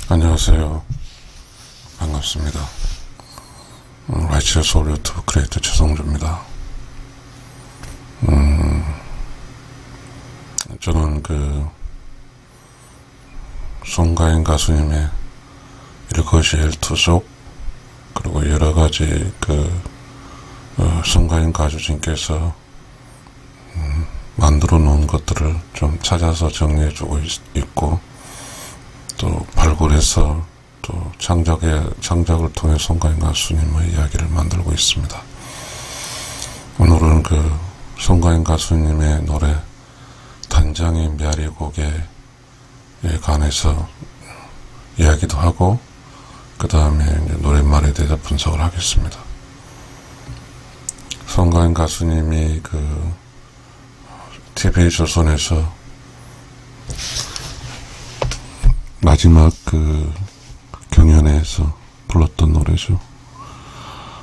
안녕하세요. 반갑습니다. 라이치의 소울 유튜브 크리에이터 최성주입니다. 저는 송가인 가수님의 일거시 일투족, 그리고 여러가지 송가인 가수진께서 만들어 놓은 것들을 좀 찾아서 정리해주고 있고, 또 발굴해서 또 창작을 통해 송가인 가수님의 이야기를 만들고 있습니다. 오늘은 송가인 가수님의 노래 단장의 미아리곡에 관해서 이야기도 하고, 그 다음에 노랫말에 대해서 분석을 하겠습니다. 송가인 가수님이 TV조선에서 마지막 경연회에서 불렀던 노래죠.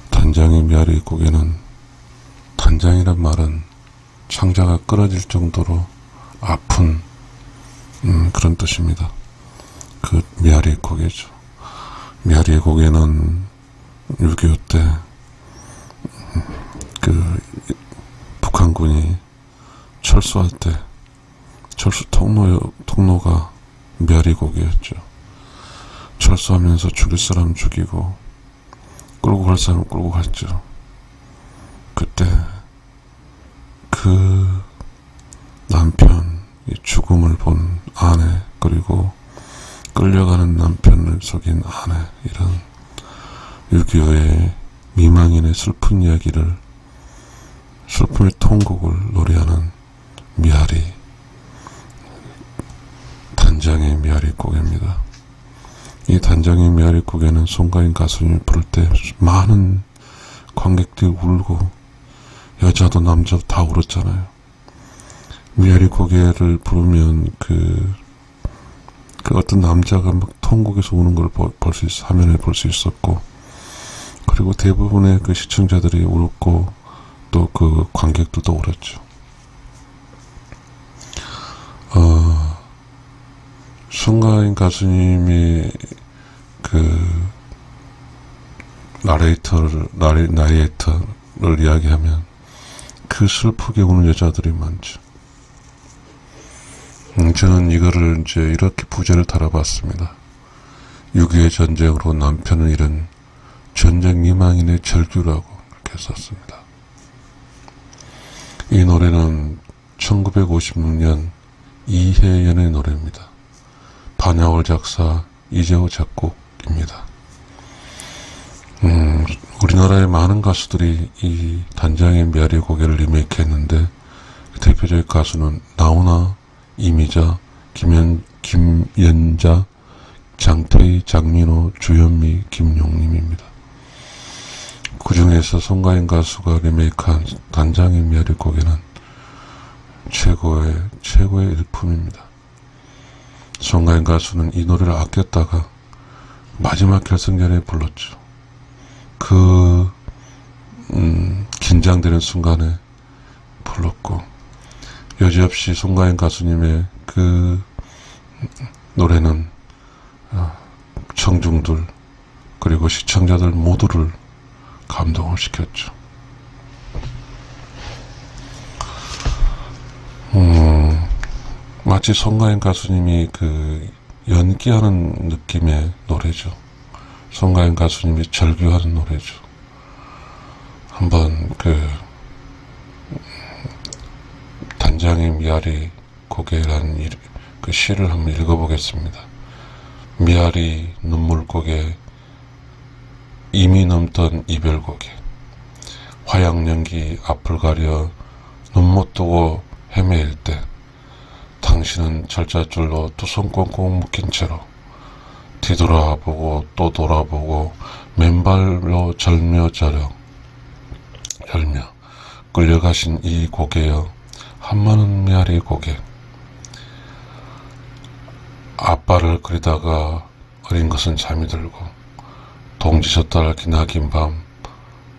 단장의 미아리 곡에는 단장이란 말은 창자가 끊어질 정도로 아픈 그런 뜻입니다. 그 미아리 곡이죠. 미아리 곡에는 6.25 때 북한군이 철수할 때 철수 통로가 미아리곡이었죠. 철수하면서 죽일 사람 죽이고 끌고 갈 사람 끌고 갔죠. 그때 그 남편, 죽음을 본 아내, 그리고 끌려가는 남편을 속인 아내, 이런 6.25의 미망인의 슬픈 이야기를, 슬픔의 통곡을 노래하는 미아리, 단장의 미아리 곡입니다. 이 단장의 미아리 곡에는 송가인 가수님이 부를 때 많은 관객들이 울고, 여자도 남자도 다 울었잖아요. 미아리 곡에를 부르면 어떤 남자가 막 통곡에서 우는 걸 화면에 볼 수 있었고, 그리고 대부분의 시청자들이 울었고, 또 관객들도 울었죠. 송가인 가수님이 나레이터를 이야기하면 슬프게 우는 여자들이 많죠. 저는 이거를 이렇게 부제를 달아봤습니다. 6.25 전쟁으로 남편을 잃은 전쟁 미망인의 절규라고 그렇게 썼습니다. 이 노래는 1956년 이혜연의 노래입니다. 반야월 작사, 이재호 작곡입니다. 우리나라의 많은 가수들이 이 단장의 미아리 곡을 리메이크했는데, 대표적인 가수는 나훈아, 이미자, 김연자, 장태희, 장민호, 주현미, 김용림입니다. 그 중에서 송가인 가수가 리메이크한 단장의 미아리 곡에는 최고의 일품입니다. 송가인 가수는 이 노래를 아꼈다가 마지막 결승전에 불렀죠. 긴장되는 순간에 불렀고, 여지없이 송가인 가수님의 노래는 청중들 그리고 시청자들 모두를 감동을 시켰죠. 마치 송가인 가수님이 연기하는 느낌의 노래죠. 송가인 가수님이 절규하는 노래죠. 한번 단장의 미아리 고개라는 시를 한번 읽어보겠습니다. 미아리 눈물고개, 이미 넘던 이별고개, 화양연기 앞을 가려 눈 못 뜨고 헤매일 때, 당신은 절자줄로 두 손 꽁꽁 묶인 채로 뒤돌아보고 또 돌아보고 맨발로 열며 끌려가신 이 고개여, 한마는 미아리 고개. 아빠를 그리다가 어린 것은 잠이 들고, 동지셨달 기나긴 밤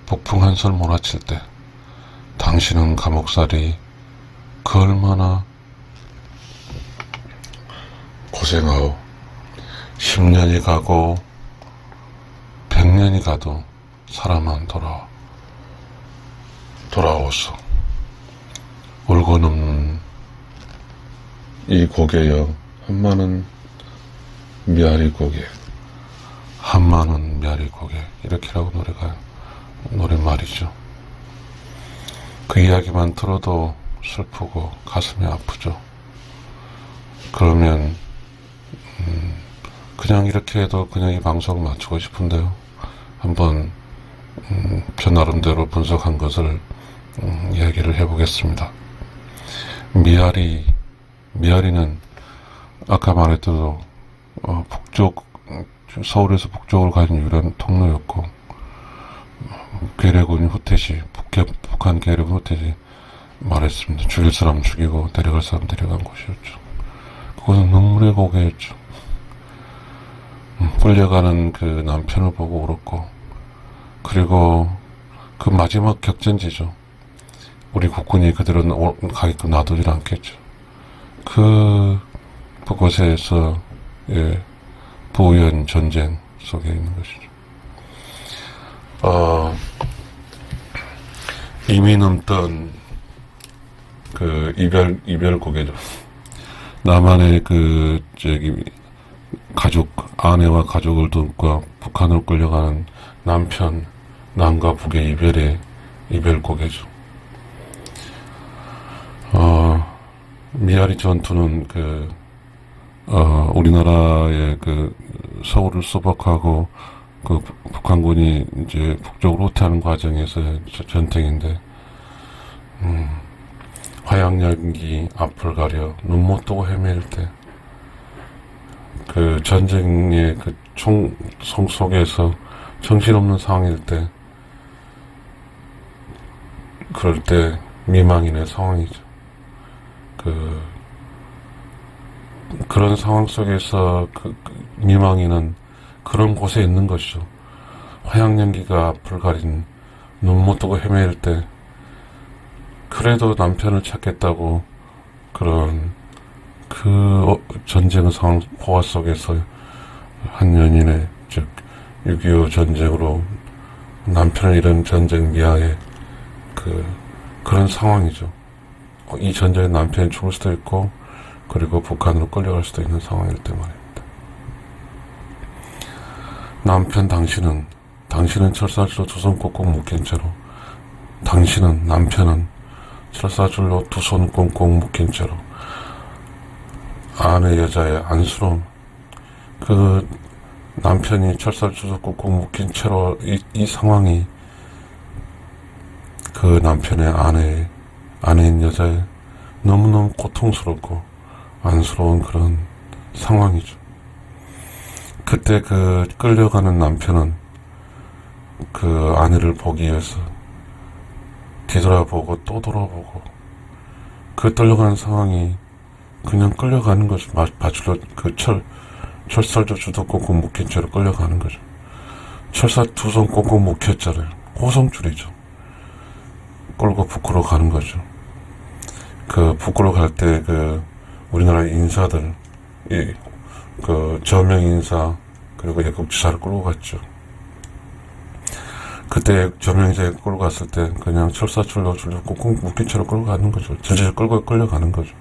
북풍 한설 몰아칠 때, 당신은 감옥살이 얼마나 고생하오. 10년이 가고 100년이 가도 사람은 돌아오소. 울고 넘는 이 고개여 한마는 미아리 고개, 한마는 미아리 고개, 이렇게라고 노래말이죠. 그 이야기만 들어도 슬프고 가슴이 아프죠. 그러면 그냥 이렇게 해도 그냥 이 방송을 마치고 싶은데요. 한번 저 나름대로 분석한 것을 이야기를 해보겠습니다. 미아리는 아까 말했던 서울에서 북쪽으로 가는 유일한 통로였고, 괴뢰군 후태시, 북한 괴뢰군 후태시 말했습니다. 죽일 사람 죽이고 데려갈 사람 데려간 곳이었죠. 그것은 눈물의 고개였죠. 끌려가는 그 남편을 보고 울었고, 그리고 그 마지막 격전지죠. 우리 국군이 그대로 가게끔 놔두질 않겠죠. 그곳에서 부연 전쟁 속에 있는 것이죠. 이미 넘던 그 이별 고개죠. 남한의 아내와 가족을 두고 북한으로 끌려가는 남과 북의 이별 고개죠. 미아리 전투는 우리나라의 서울을 수복하고 북한군이 이제 북쪽으로 후퇴하는 과정에서의 전쟁인데, 화양연기 앞을 가려 눈 못 뜨고 헤맬 때, 전쟁의 총 속에서 정신없는 상황일 때, 그럴 때 미망인의 상황이죠. 그런 상황 속에서 미망인은 그런 곳에 있는 것이죠. 화양연기가 앞을 가린 눈 못 뜨고 헤맬 때, 그래도 남편을 찾겠다고 그런 전쟁의 상황 포화 속에서 한 연인의, 즉 6.25 전쟁으로 남편을 잃은 전쟁 미아의 그런 상황이죠. 이 전쟁에 남편이 죽을 수도 있고, 그리고 북한으로 끌려갈 수도 있는 상황일 때 말입니다. 남편 당신은 철사줄로 두 손 꽁꽁 묶인 채로, 남편은 철사줄로 두 손 꽁꽁 묶인 채로, 아내 여자의 안쓰러움, 남편이 철사줄로 꽁꽁 묶인 채로 이 상황이 남편의 아내인 여자의 너무너무 고통스럽고 안쓰러운 그런 상황이죠. 그때 끌려가는 남편은 아내를 보기 위해서 뒤돌아보고 또 돌아보고, 끌려가는 상황이 그냥 끌려가는 거죠. 마줄로 철살도 주도 꽁꽁 묶인 채로 끌려가는 거죠. 철사 두 손 꽁꽁 묶였잖아요. 호성줄이죠. 끌고 북으로 가는 거죠. 북으로 갈 때 우리나라 인사들, 저명 인사 그리고 예국지사를 끌고 갔죠. 그때 저명 인사 끌고 갔을 때 그냥 철사줄로 꽁꽁 묶인 채로 끌고 가는 거죠. 질질 끌고 끌려가는 거죠.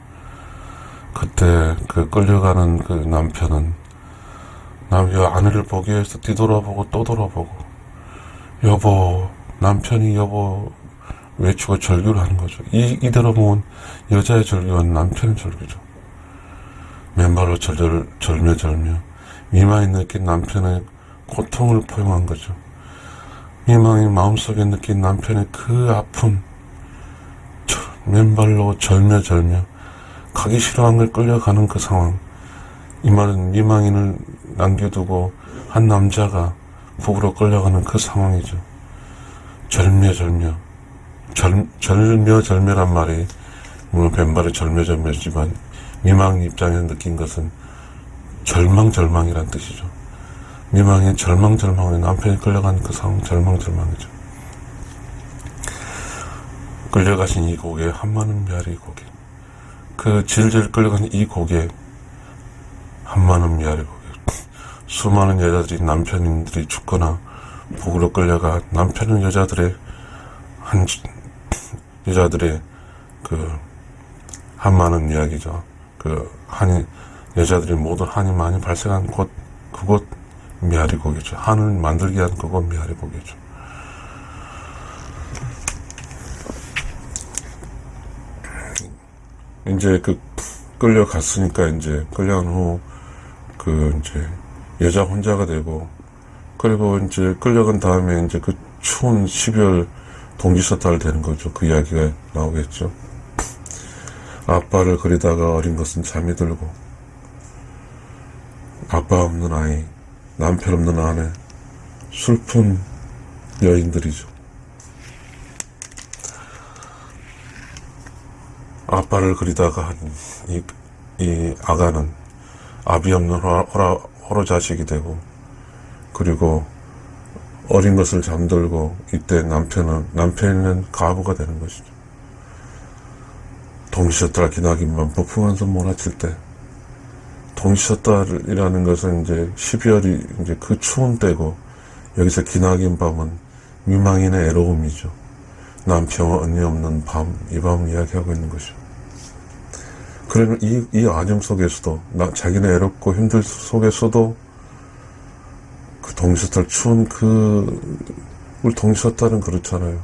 그때 끌려가는 남편은 아내를 보기 위해서 뒤돌아보고 또 돌아보고, 남편이 외치고 절규를 하는 거죠. 이대로 보면 여자의 절규는 남편의 절규죠. 맨발로 절며 미망이 느낀 남편의 고통을 포용한 거죠. 미망이 마음속에 느낀 남편의 아픔, 맨발로 절며 가기 싫어한 걸 끌려가는 그 상황. 이 말은 미망인을 남겨두고 한 남자가 북으로 끌려가는 그 상황이죠. 절묘란 말이 물론 뱀발의 절묘지만 미망 입장에서 느낀 것은 절망이란 뜻이죠. 미망의 절망으로 남편이 끌려가는 그 상황, 절망이죠. 끌려가신 이 고개, 한마는 미아리 고개, 질질 끌려가는 이 고개, 한마는 미아리 고개, 수많은 여자들이 남편들이 죽거나 북으로 끌려가 남편은 여자들의 그 한많은 이야기죠. 그 한이 여자들이 모두 한이 많이 발생한 곳 그곳 미아리고개죠. 한을 만들게 한 그곳 미아리고개죠. 이제 그 끌려갔으니까 이제 끌려간 후 그 이제 여자 혼자가 되고 그리고 이제 끌려간 다음에 이제 그 추운 12월 동지서달 되는 거죠. 그 이야기가 나오겠죠. 아빠를 그리다가 어린 것은 잠이 들고 아빠 없는 아이, 남편 없는 아내, 슬픈 여인들이죠. 아빠를 그리다가 이 아가는 아비 없는 호로 자식이 되고 그리고 어린 것을 잠들고 이때 남편은 가부가 되는 것이죠. 동시서달 기나긴밤 폭풍한 손 몰아칠 때 동시서달이라는 것은 이제 12월이 이제 그 추운 때고 여기서 기나긴 밤은 미망인의 애로움이죠. 남편과 언니 없는 밤, 이 밤을 이야기하고 있는 것이죠. 그러면 이 안녕 속에서도 자기는 애롭고 힘들 속에서도 그 동시서달 추운 우리 동시서달은 그렇잖아요.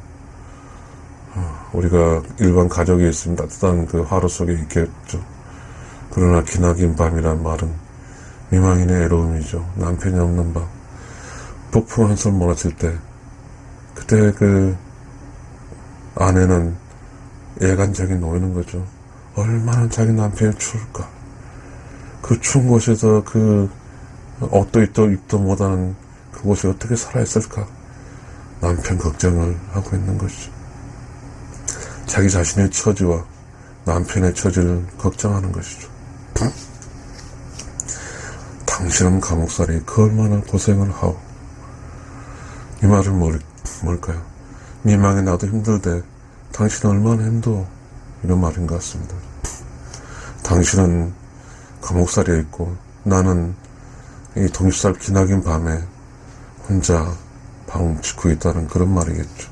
우리가 일반 가족이 있으면 따뜻한 그 하루 속에 있겠죠. 그러나 기나긴 밤이란 말은 미망인의 애로움이죠. 남편이 없는 밤, 폭풍 한솔 몰아칠 때 그때 그 아내는 애간장이 놓이는 거죠. 얼마나 자기 남편이 추울까. 그 추운 곳에서 그 옷도 입도 못하는 그곳에 어떻게 살아있을까. 남편 걱정을 하고 있는 것이죠. 자기 자신의 처지와 남편의 처지를 걱정하는 것이죠. 당신은 감옥살이 그 얼마나 고생을 하오. 이 말은 뭘까요? 미망에 나도 힘들대 당신은 얼마나 힘들어. 이런 말인 것 같습니다. 당신은 감옥살이에 있고 나는 이 동시살 기나긴 밤에 혼자 방 짓고 있다는 그런 말이겠죠.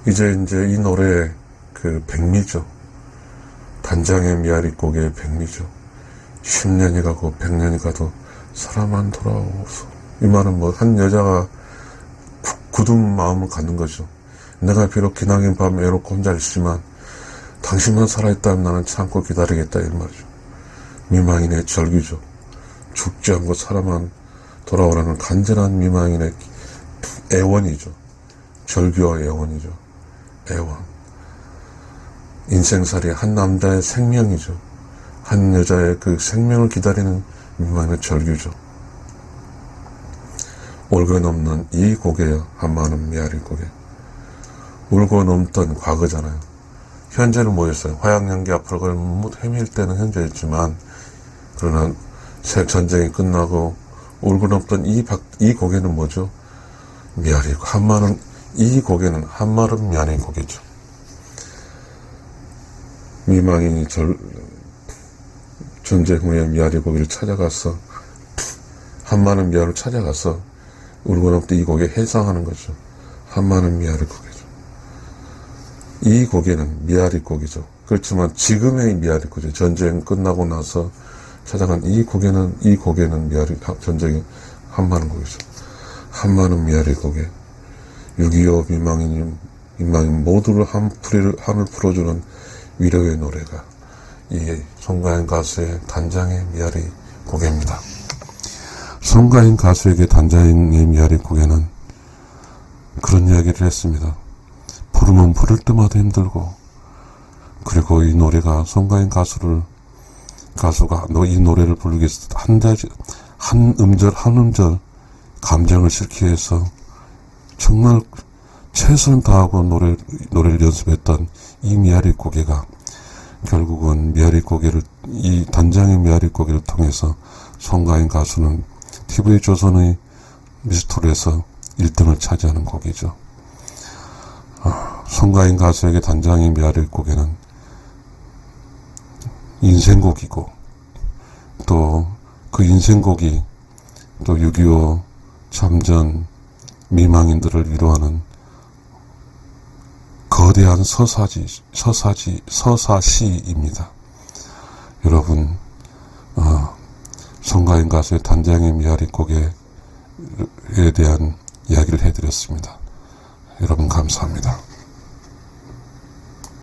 이제 이 노래의 그 백미죠. 단장의 미아리고개의 백미죠. 10년이 가고 100년이 가도 사람만 돌아오소. 이 말은 한 여자가 굳은 마음을 갖는 거죠. 내가 비록 기나긴 밤에 외롭고 혼자 있지만 당신만 살아있다면 나는 참고 기다리겠다 이 말이죠. 미망인의 절규죠. 죽지 않고 사람만 돌아오라는 간절한 미망인의 애원이죠. 절규와 애원이죠. 애원. 인생살이 한 남자의 생명이죠. 한 여자의 그 생명을 기다리는 미망인의 절규죠. 울고 넘는 이 고개여 한마는 미아리 고개. 울고 넘던 과거잖아요. 현재는 뭐였어요? 화양연기 앞으로 헤맬 때는 현재였지만 그러나 전쟁이 끝나고 울고 넘던 이 고개는 뭐죠? 미아리. 한마는 이 고개는 한마는 미아리 고개죠. 미망인이 전쟁 후에 미아리 고개를 찾아가서 한마는 미아를 찾아가서 울고 넘던 이 고개 해상하는 거죠. 한마는 미아리 고개죠. 이 고개는 미아리 고개죠. 그렇지만 지금의 미아리 고개, 전쟁 끝나고 나서 찾아간 이 고개는 미아리, 전쟁이 한마는 고개죠. 한마는 미아리 고개. 6.25 미망인 모두를 한을 풀어주는 위로의 노래가 이 송가인 가수의 단장의 미아리 고개입니다. 송가인 가수에게 단장의 미아리 고개는 그런 이야기를 했습니다. 부르면 부를 때마다 힘들고 그리고 이 노래가 송가인 가수가 이 노래를 부르기 위해서 한 음절 감정을 실기 위해서 정말 최선을 다하고 노래를 연습했던 이 미아리 고개가 결국은 이 단장의 미아리 고개를 통해서 송가인 가수는 TV조선의 미스터리에서 1등을 차지하는 곡이죠. 송가인 가수에게 단장의 미아리 고개는 인생곡이고 또 그 인생곡이 또 6.25 참전 미망인들을 위로하는 거대한 서사시입니다. 여러분, 송가인 가수의 단장의 미아리 곡에 대한 이야기를 해드렸습니다. 여러분 감사합니다.